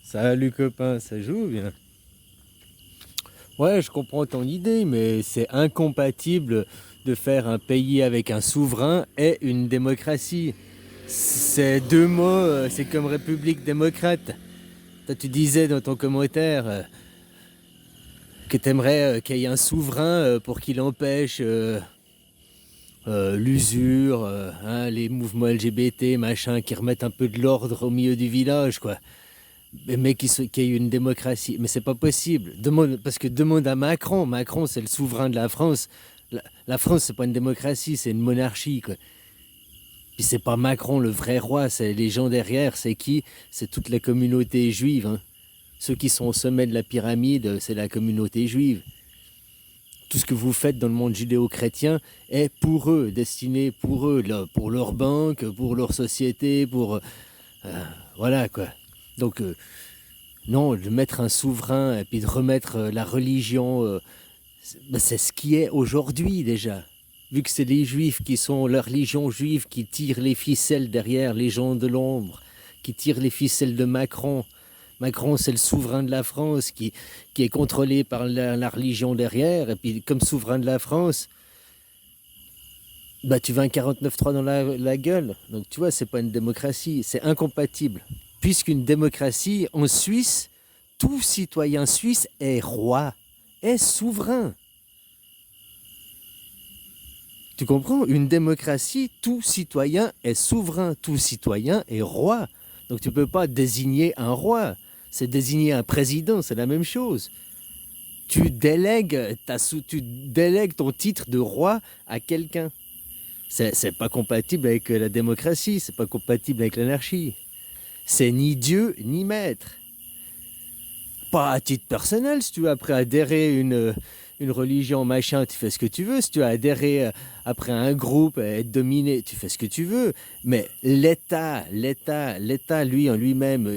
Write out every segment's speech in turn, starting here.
Salut copain, ça joue bien? Ouais, je comprends ton idée, mais c'est incompatible de faire un pays avec un souverain et une démocratie. C'est deux mots, c'est comme République démocrate. Toi, tu disais dans ton commentaire que t'aimerais qu'il y ait un souverain pour qu'il empêche l'usure, hein, les mouvements LGBT, machin, qui remettent un peu de l'ordre au milieu du village, quoi. Mais qu'il y ait une démocratie. Mais c'est pas possible. Parce que demande à Macron. Macron, c'est le souverain de la France. La France, c'est pas une démocratie, c'est une monarchie, quoi. Puis c'est pas Macron le vrai roi, c'est les gens derrière. C'est qui? C'est toute la communauté juive, hein. Ceux qui sont au sommet de la pyramide, c'est la communauté juive. Tout ce que vous faites dans le monde judéo-chrétien est pour eux, destiné pour eux, là, pour leur banque, pour leur société, pour... voilà, quoi. Donc, non, de mettre un souverain et puis de remettre la religion, c'est ce qui est aujourd'hui déjà. Vu que c'est les juifs qui sont, la religion juive qui tire les ficelles derrière les gens de l'ombre, qui tire les ficelles de Macron. Macron, c'est le souverain de la France qui est contrôlé par la religion derrière. Et puis, comme souverain de la France, bah, tu vas un 49-3 dans la gueule. Donc, tu vois, c'est pas une démocratie. C'est incompatible. Puisqu'une démocratie, en Suisse, tout citoyen suisse est roi, est souverain. Tu comprends? Une démocratie, tout citoyen est souverain, tout citoyen est roi. Donc tu ne peux pas désigner un roi. C'est désigner un président, c'est la même chose. Tu délègues ton titre de roi à quelqu'un. C'est pas compatible avec la démocratie, c'est pas compatible avec l'anarchie. C'est ni Dieu ni maître. Pas à titre personnel, si tu veux après adhérer à une religion, machin, tu fais ce que tu veux. Si tu as adhéré après un groupe, être dominé, tu fais ce que tu veux. Mais l'État, lui en lui-même,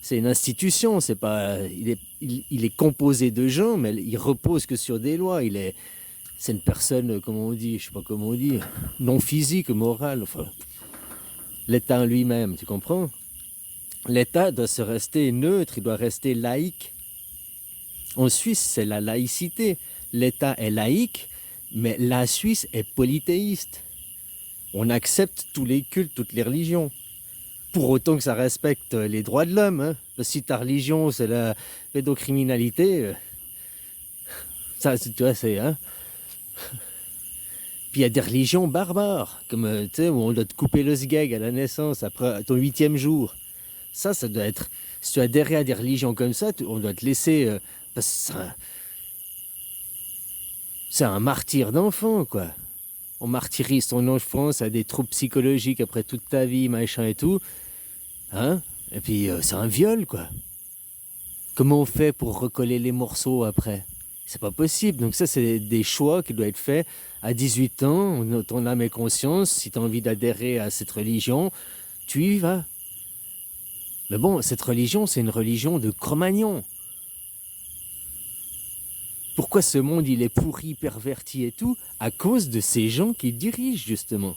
c'est une institution. C'est pas, il est composé de gens, mais il repose que sur des lois. C'est une personne, comment on dit, je sais pas comment on dit, non physique, morale. Enfin, l'État en lui-même, tu comprends? L'État doit se rester neutre, il doit rester laïque. En Suisse, c'est la laïcité. L'État est laïque, mais la Suisse est polythéiste. On accepte tous les cultes, toutes les religions. Pour autant que ça respecte les droits de l'homme, hein. Si ta religion, c'est la pédocriminalité, ça, tu vois, c'est... Hein. Puis il y a des religions barbares, comme, tu sais, où on doit te couper le sgeg à la naissance, après ton 8e jour. Ça doit être... Si tu adhères à des religions comme ça, on doit te laisser... parce que c'est un martyr d'enfant, quoi. On martyrise ton enfance à des troubles psychologiques après toute ta vie, machin et tout. Hein? Et puis, c'est un viol, quoi. Comment on fait pour recoller les morceaux après? C'est pas possible. Donc ça, c'est des choix qui doivent être faits à 18 ans, ton âme et conscience. Si tu as envie d'adhérer à cette religion, tu y vas. Mais bon, cette religion, c'est une religion de Cro-Magnon. Pourquoi ce monde, il est pourri, perverti et tout? À cause de ces gens qui dirigent, justement.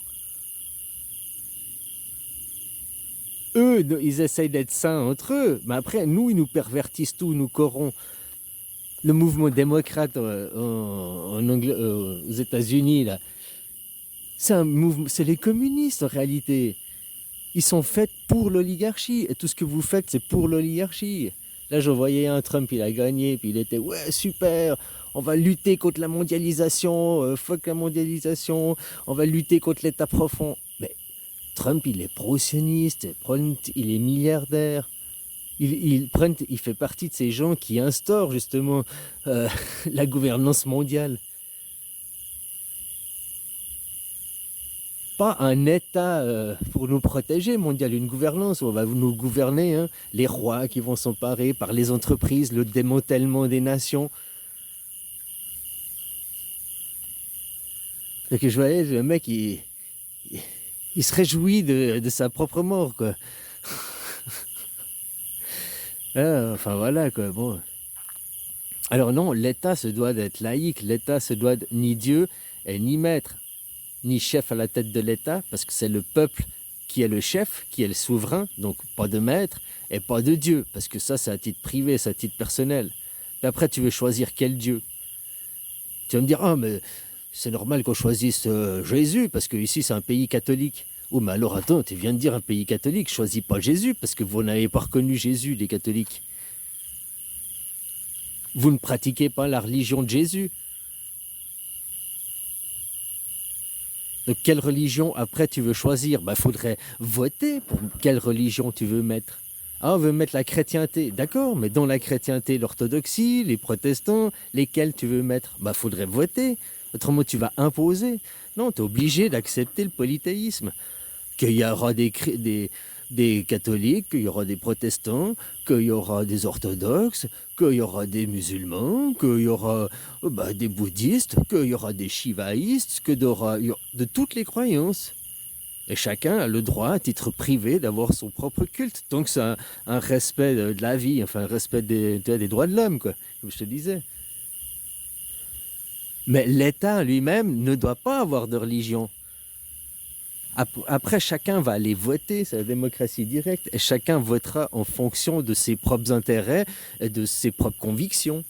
Eux, ils essayent d'être sains entre eux, mais après, nous, ils nous pervertissent tout, nous corrompent. Le mouvement démocrate aux États-Unis, là, c'est un mouvement, c'est les communistes en réalité. Ils sont faits pour l'oligarchie, et tout ce que vous faites, c'est pour l'oligarchie. Là, je voyais un Trump, il a gagné, puis il était, ouais, super, on va lutter contre la mondialisation, fuck la mondialisation, on va lutter contre l'État profond. Mais Trump, il est pro-sioniste, il est milliardaire. Il fait partie de ces gens qui instaurent justement la gouvernance mondiale. Pas un État pour nous protéger mondial, une gouvernance où on va nous gouverner, hein, les rois qui vont s'emparer par les entreprises, le démantèlement des nations. Et que je voyais, le mec, il se réjouit de sa propre mort, quoi. Ah, enfin voilà, quoi, bon. Alors non, l'État se doit d'être laïque, l'État se doit ni Dieu et ni maître, ni chef à la tête de l'État, parce que c'est le peuple qui est le chef, qui est le souverain, donc pas de maître, et pas de Dieu, parce que ça, c'est à titre privé, c'est à titre personnel. Et après, tu veux choisir quel Dieu? Tu vas me dire, ah, mais c'est normal qu'on choisisse Jésus, parce que ici, c'est un pays catholique. Oh, mais alors, attends, tu viens de dire un pays catholique, choisis pas Jésus, parce que vous n'avez pas reconnu Jésus, les catholiques. Vous ne pratiquez pas la religion de Jésus. Donc, quelle religion, après, tu veux choisir? Il faudrait voter pour quelle religion tu veux mettre. Ah, on veut mettre la chrétienté. D'accord, mais dans la chrétienté, l'orthodoxie, les protestants, lesquels tu veux mettre? Faudrait voter. Autrement, tu vas imposer. Non, tu es obligé d'accepter le polythéisme. Qu'il y aura des catholiques, qu'il y aura des protestants, qu'il y aura des orthodoxes, qu'il y aura des musulmans, qu'il y aura des bouddhistes, qu'il y aura des shivaïstes, qu'il y aura de toutes les croyances. Et chacun a le droit, à titre privé, d'avoir son propre culte. Donc c'est un respect de la vie, enfin un respect des droits de l'homme, quoi, comme je te disais. Mais l'État lui-même ne doit pas avoir de religion. Après, chacun va aller voter, c'est la démocratie directe, et chacun votera en fonction de ses propres intérêts et de ses propres convictions.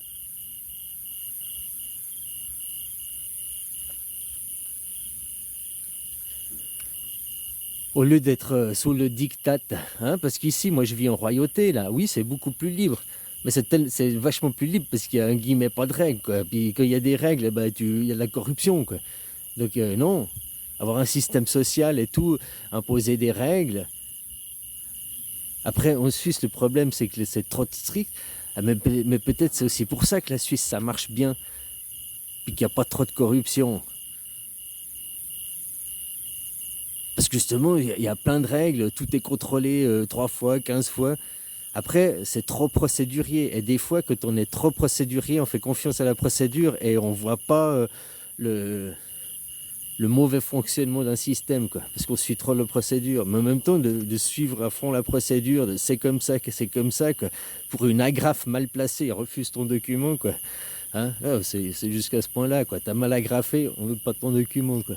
Au lieu d'être sous le diktat, hein, parce qu'ici, moi, je vis en royauté, là, oui, c'est beaucoup plus libre. Mais c'est vachement plus libre parce qu'il y a un guillemet pas de règles, quoi. Puis quand il y a des règles, il y a de la corruption, quoi. Donc non, avoir un système social et tout, imposer des règles. Après, en Suisse, le problème, c'est que c'est trop strict. Mais peut-être c'est aussi pour ça que la Suisse, ça marche bien. Puis qu'il n'y a pas trop de corruption. Parce que justement, il y a plein de règles, tout est contrôlé 3 fois, 15 fois. Après, c'est trop procédurier. Et des fois, quand on est trop procédurier, on fait confiance à la procédure et on ne voit pas le mauvais fonctionnement d'un système, quoi, parce qu'on suit trop la procédure. Mais en même temps, de suivre à fond la procédure, de c'est comme ça, quoi, pour une agrafe mal placée, refuse ton document, quoi. Hein? Oh, c'est jusqu'à ce point-là, quoi. T'as mal agrafé, on veut pas ton document, quoi.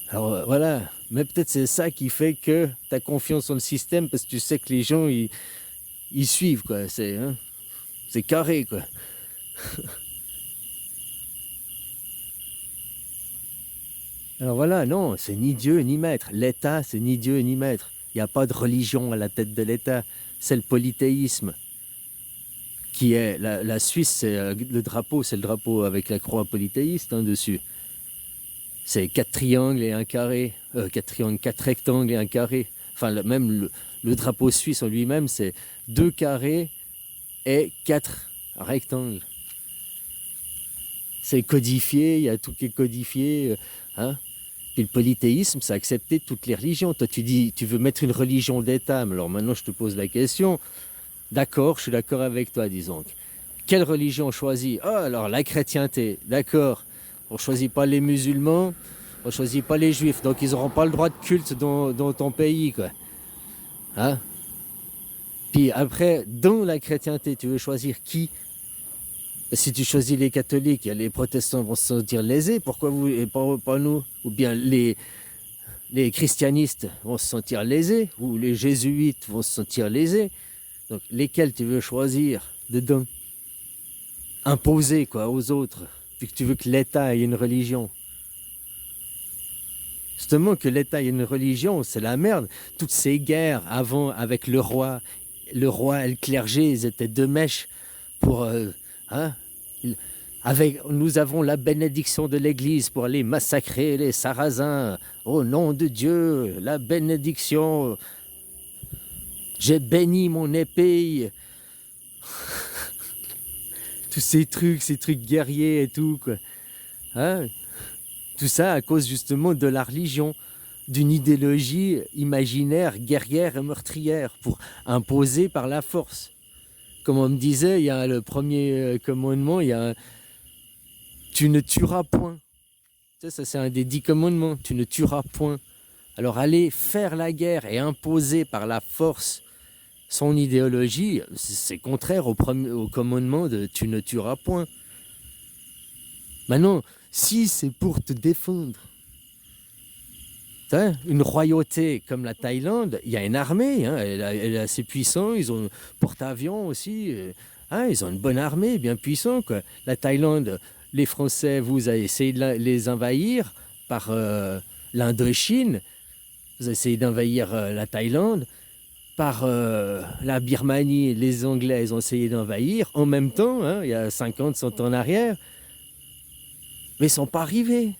Alors voilà, mais peut-être c'est ça qui fait que tu as confiance en le système, parce que tu sais que les gens, ils suivent, quoi. C'est carré, quoi. Alors voilà, non, c'est ni Dieu ni maître. L'État, c'est ni Dieu ni maître. Il n'y a pas de religion à la tête de l'État. C'est le polythéisme. Qui est la Suisse, c'est le drapeau, c'est le drapeau avec la croix polythéiste dessus. C'est 4 triangles et un carré. 4 triangles, 4 rectangles et un carré. Enfin, même le drapeau suisse en lui-même, c'est 2 carrés et 4 rectangles. C'est codifié, il y a tout qui est codifié. Hein. Puis le polythéisme, c'est accepter toutes les religions. Toi, tu dis, tu veux mettre une religion d'État. Alors maintenant, je te pose la question. D'accord, je suis d'accord avec toi, disons. Quelle religion on choisit? Ah, alors la chrétienté, d'accord. On ne choisit pas les musulmans, on ne choisit pas les juifs. Donc ils n'auront pas le droit de culte dans ton pays, quoi. Hein? Puis après, dans la chrétienté, tu veux choisir qui? Si tu choisis les catholiques, les protestants vont se sentir lésés. Pourquoi vous et pas nous? Ou bien les christianistes vont se sentir lésés, ou les jésuites vont se sentir lésés. Donc lesquels tu veux choisir dedans? Imposer, quoi, aux autres. Puis que tu veux que l'État ait une religion. Justement, que l'État ait une religion, c'est la merde. Toutes ces guerres avant avec le roi et le clergé, ils étaient deux mèches pour... nous avons la bénédiction de l'Église pour aller massacrer les Sarrasins. Au nom de Dieu, la bénédiction. J'ai béni mon épée. Tous ces trucs guerriers et tout, quoi. Hein? Tout ça à cause justement de la religion, d'une idéologie imaginaire, guerrière et meurtrière, pour imposer par la force. Comme on me disait, il y a le premier commandement, il y a tu ne tueras point. Ça c'est un des 10 commandements, tu ne tueras point. Alors aller faire la guerre et imposer par la force son idéologie, c'est contraire au commandement de tu ne tueras point. Maintenant, si c'est pour te défendre, Une royauté comme la Thaïlande, il y a une armée, hein, elle est assez puissante, ils ont un porte-avions aussi, hein, ils ont une bonne armée, bien puissante, quoi. La Thaïlande, les Français, vous avez essayé de les envahir par l'Indochine, vous avez essayé d'envahir la Thaïlande, par la Birmanie, les Anglais, ils ont essayé d'envahir, en même temps, hein, il y a 50, 100 ans en arrière, mais ils ne sont pas arrivés.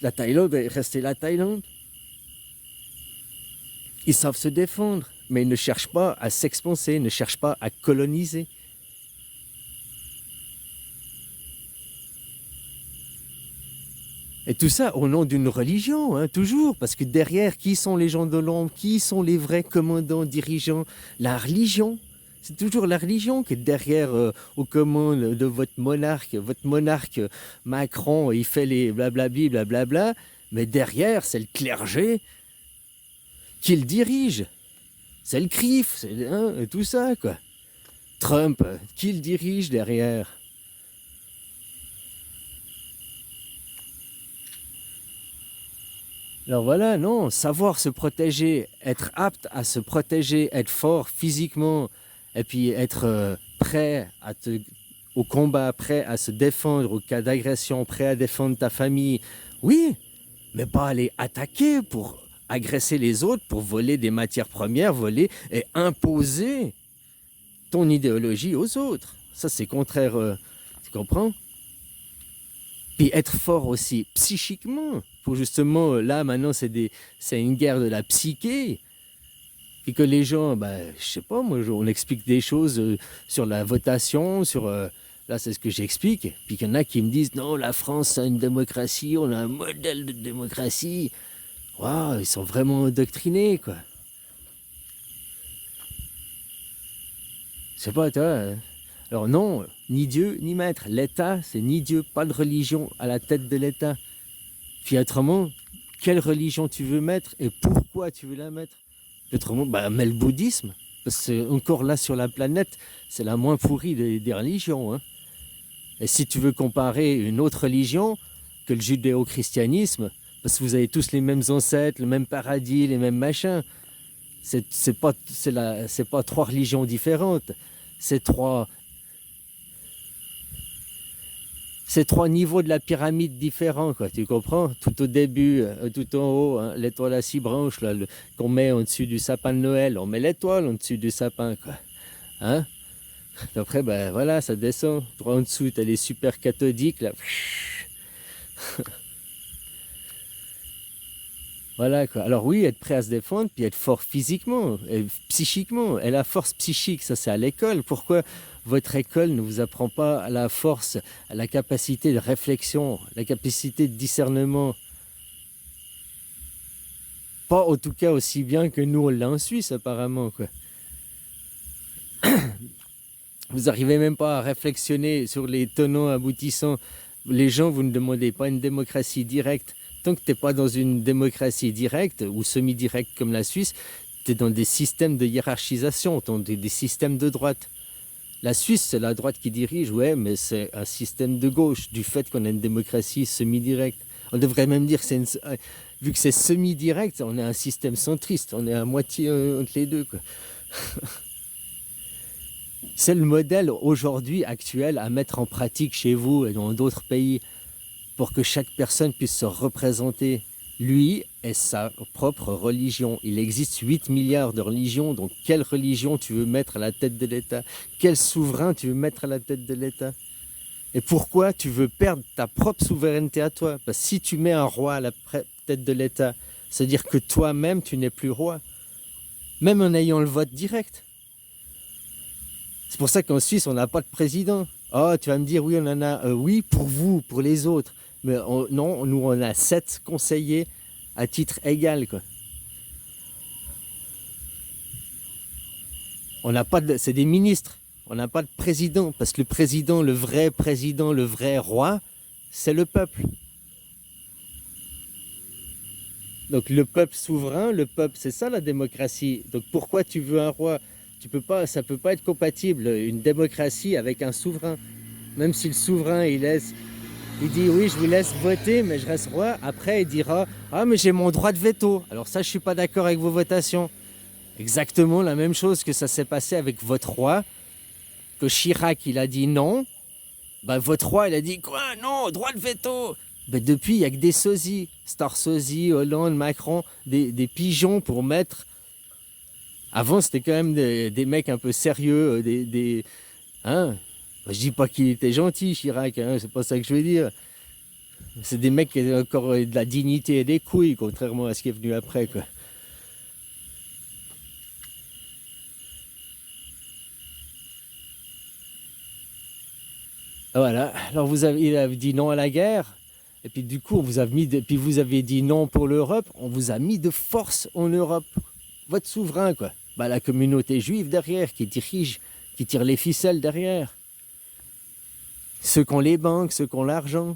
La Thaïlande est restée la Thaïlande. Ils savent se défendre, mais ils ne cherchent pas à s'expanser, ils ne cherchent pas à coloniser. Et tout ça au nom d'une religion, hein, toujours, parce que derrière, qui sont les gens de l'ombre, qui sont les vrais commandants, dirigeants? La religion. C'est toujours la religion qui est derrière aux commandes de votre monarque. Votre monarque Macron, il fait les blablabli, blablabla, mais derrière, c'est le clergé qui le dirige. C'est le CRIF, c'est hein, tout ça, quoi. Trump, qui le dirige derrière? Alors voilà, non, savoir se protéger, être apte à se protéger, être fort physiquement, et puis être prêt au combat, prêt à se défendre au cas d'agression, prêt à défendre ta famille. Oui, mais pas aller attaquer pour agresser les autres, pour voler des matières premières, voler et imposer ton idéologie aux autres. Ça, c'est contraire, tu comprends? Puis être fort aussi psychiquement. Pour justement, là, maintenant, c'est une guerre de la psyché. Puis que les gens, je sais pas, moi, on explique des choses sur la votation, sur... là, c'est ce que j'explique. Puis qu'il y en a qui me disent, non, la France a une démocratie, on a un modèle de démocratie. Waouh, ils sont vraiment endoctrinés, quoi. Je sais pas, toi... Alors non, ni Dieu, ni maître. L'État, c'est ni Dieu, pas de religion à la tête de l'État. Puis autrement, quelle religion tu veux mettre et pourquoi tu veux la mettre? Autrement, mets le bouddhisme. Parce que encore là sur la planète, c'est la moins pourrie des religions. Hein. Et si tu veux comparer une autre religion que le judéo-christianisme, parce que vous avez tous les mêmes ancêtres, le même paradis, les mêmes machins, c'est pas trois religions différentes. C'est trois niveaux de la pyramide différents, quoi, tu comprends? Tout au début, tout en haut, hein, l'étoile à 6 branches là, qu'on met au-dessus du sapin de Noël, on met l'étoile au-dessus du sapin, quoi. Hein? Après, voilà, ça descend. Droit en dessous, t'as les super cathodiques, là. Voilà, quoi. Alors oui, être prêt à se défendre, puis être fort physiquement, et psychiquement. Et la force psychique, ça c'est à l'école. Pourquoi votre école ne vous apprend pas la force, la capacité de réflexion, la capacité de discernement? Pas en tout cas aussi bien que nous on l'a en Suisse apparemment, quoi. Vous n'arrivez même pas à réflexionner sur les tenants aboutissants. Les gens, vous ne demandez pas une démocratie directe. Tant que tu n'es pas dans une démocratie directe ou semi-directe comme la Suisse, tu es dans des systèmes de hiérarchisation, des systèmes de droite. La Suisse, c'est la droite qui dirige, ouais, mais c'est un système de gauche, du fait qu'on a une démocratie semi-directe. On devrait même dire que vu que c'est semi-direct, on a un système centriste, on est à moitié entre les deux, quoi. C'est le modèle aujourd'hui actuel à mettre en pratique chez vous et dans d'autres pays pour que chaque personne puisse se représenter, lui et sa propre religion. Il existe 8 milliards de religions, donc quelle religion tu veux mettre à la tête de l'État? Quel souverain tu veux mettre à la tête de l'État? Et pourquoi tu veux perdre ta propre souveraineté à toi? Parce que si tu mets un roi à la tête de l'État, c'est-à-dire que toi-même, tu n'es plus roi, même en ayant le vote direct. C'est pour ça qu'en Suisse, on n'a pas de président. Oh, tu vas me dire, oui, on en a, oui, pour vous, pour les autres. Mais non, nous, on a 7 conseillers à titre égal, quoi. On n'a pas c'est des ministres. On n'a pas de président. Parce que le président, le vrai roi, c'est le peuple. Donc le peuple souverain, le peuple, c'est ça la démocratie. Donc pourquoi tu veux un roi? Ça peut pas être compatible, une démocratie avec un souverain. Même si le souverain, il laisse Il dit oui, je vous laisse voter, mais je reste roi. Après, il dira ah, mais j'ai mon droit de veto. Alors ça, je suis pas d'accord avec vos votations. Exactement la même chose que ça s'est passé avec votre roi, que Chirac, il a dit non. Bah, votre roi, il a dit quoi? Non, droit de veto. Bah, depuis, il n'y a que des sosies. Sarkozy, Hollande, Macron, des pigeons pour mettre. Avant, c'était quand même des mecs un peu sérieux, hein? Je dis pas qu'il était gentil, Chirac, hein, c'est pas ça que je veux dire. C'est des mecs qui ont encore de la dignité et des couilles, contrairement à ce qui est venu après, quoi. Voilà. Alors il a dit non à la guerre, et puis du coup, puis vous avez dit non pour l'Europe, on vous a mis de force en Europe. Votre souverain, quoi. Bah, la communauté juive derrière, qui dirige, qui tire les ficelles derrière. Ceux qui ont les banques, ceux qui ont l'argent.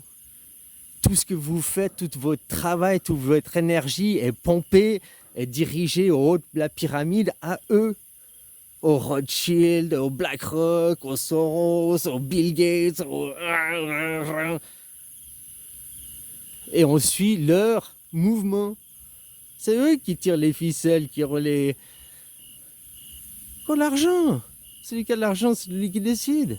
Tout ce que vous faites, tout votre travail, toute votre énergie est pompé, est dirigé au haut de la pyramide à eux. Au Rothschild, au BlackRock, au Soros, au Bill Gates, et on suit leur mouvement. C'est eux qui tirent les ficelles, qui ont l'argent. Celui qui a de l'argent, c'est lui qui décide.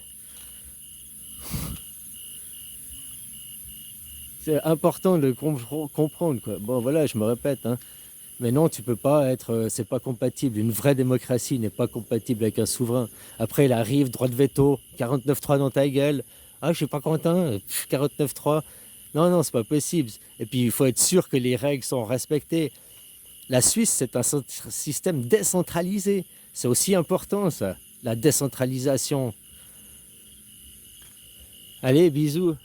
C'est important de comprendre, quoi. Bon, voilà, je me répète, hein. Mais non, tu peux pas être. C'est pas compatible. Une vraie démocratie n'est pas compatible avec un souverain. Après, il arrive, droit de veto, 49-3 dans ta gueule. Ah, je suis pas content, 49-3. Non, non, c'est pas possible. Et puis, il faut être sûr que les règles sont respectées. La Suisse, c'est un système décentralisé. C'est aussi important, ça, la décentralisation. Allez, bisous.